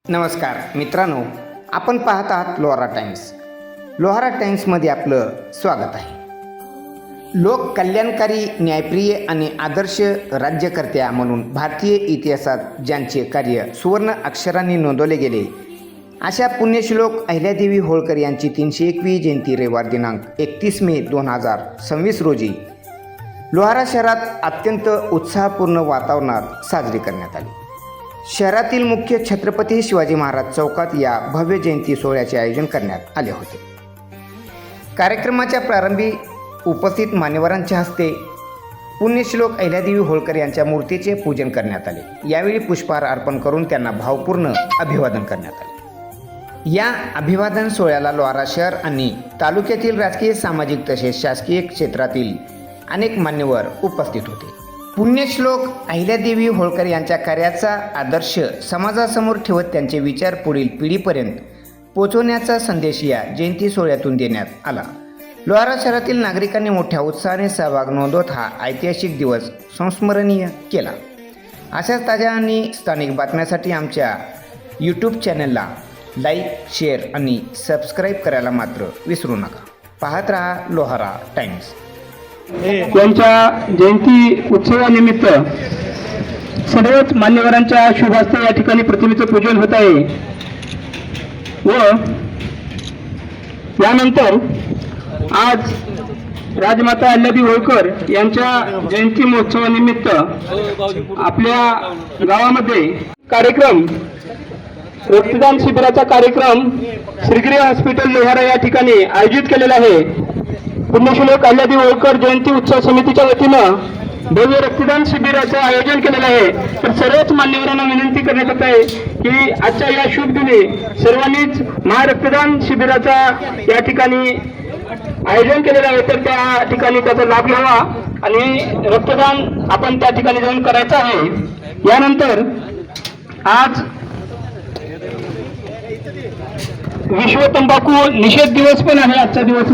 नमस्कार मित्रांनो, आपण पाहत आहात लोहारा टाइम्स. लोहारा टाइम्समध्ये आपलं स्वागत आहे. लोक कल्याणकारी, न्यायप्रिय आणि आदर्श राज्यकर्त्या म्हणून भारतीय इतिहासात ज्यांचे कार्य सुवर्ण अक्षरांनी नोंदवले गेले, अशा पुण्यश्लोक अहिल्यादेवी होळकर यांची 301वी जयंती रविवार दिनांक 31 मे 2026 रोजी लोहारा शहरात अत्यंत उत्साहपूर्ण वातावरणात साजरी करण्यात आली. शहरातील मुख्य छत्रपती शिवाजी महाराज चौकात या भव्य जयंती सोहळ्याचे आयोजन करण्यात आले होते. कार्यक्रमाच्या प्रारंभी उपस्थित मान्यवरांच्या हस्ते पुण्यश्लोक अहिल्यादेवी होळकर यांच्या मूर्तीचे पूजन करण्यात आले. यावेळी पुष्पहार अर्पण करून त्यांना भावपूर्ण अभिवादन करण्यात आले. या अभिवादन सोहळ्याला लोहारा शहर आणि तालुक्यातील राजकीय, सामाजिक तसेच शासकीय क्षेत्रातील अनेक मान्यवर उपस्थित होते. पुण्यश्लोक अहिल्यादेवी होळकर यांच्या कार्याचा आदर्श समाजासमोर ठेवत त्यांचे विचार पुढील पिढीपर्यंत पोहोचवण्याचा संदेश या जयंती सोहळ्यातून देण्यात आला. लोहारा शहरातील नागरिकांनी मोठ्या उत्साहाने सहभाग नोंदवत हा ऐतिहासिक दिवस संस्मरणीय केला. अशाच ताज्या आणि स्थानिक बातम्यांसाठी आमच्या यूट्यूब चॅनलला लाईक, शेअर आणि सबस्क्राईब करायला मात्र विसरू नका. पाहत रहा लोहारा टाइम्स. यांच्या जयंती उत्सवानिमित्त सर्वच मान्यवरांच्या शुभ हस्ते या ठिकाणी प्रतिमेचं पूजन होत आहे व यानंतर आज राजमाता अहिल्यादेवी होळकर यांच्या जयंती महोत्सवानिमित्त आपल्या गावामध्ये कार्यक्रम, रक्तदान शिबिराचा कार्यक्रम श्रीगिरी हॉस्पिटल लोहारा या ठिकाणी आयोजित केलेला आहे. पुण्यश्लोक अहिल्यादेवी होळकर जयंती उत्सव समितीच्या वतीनं भव्य रक्तदान शिबिराचं आयोजन केलेलं आहे. तर सर्वच मान्यवरांना विनंती करण्यात येत आहे की आजच्या या शुभ दिनी सर्वांनीच महारक्तदान शिबिराचा या ठिकाणी आयोजन केलेलं आहे, तर त्या ठिकाणी त्याचा लाभ घ्यावा आणि रक्तदान आपण त्या ठिकाणी जाऊन करायचं आहे. यानंतर आज विश्व तंबाखू निषेध दिवस पण आहे. आजचा दिवस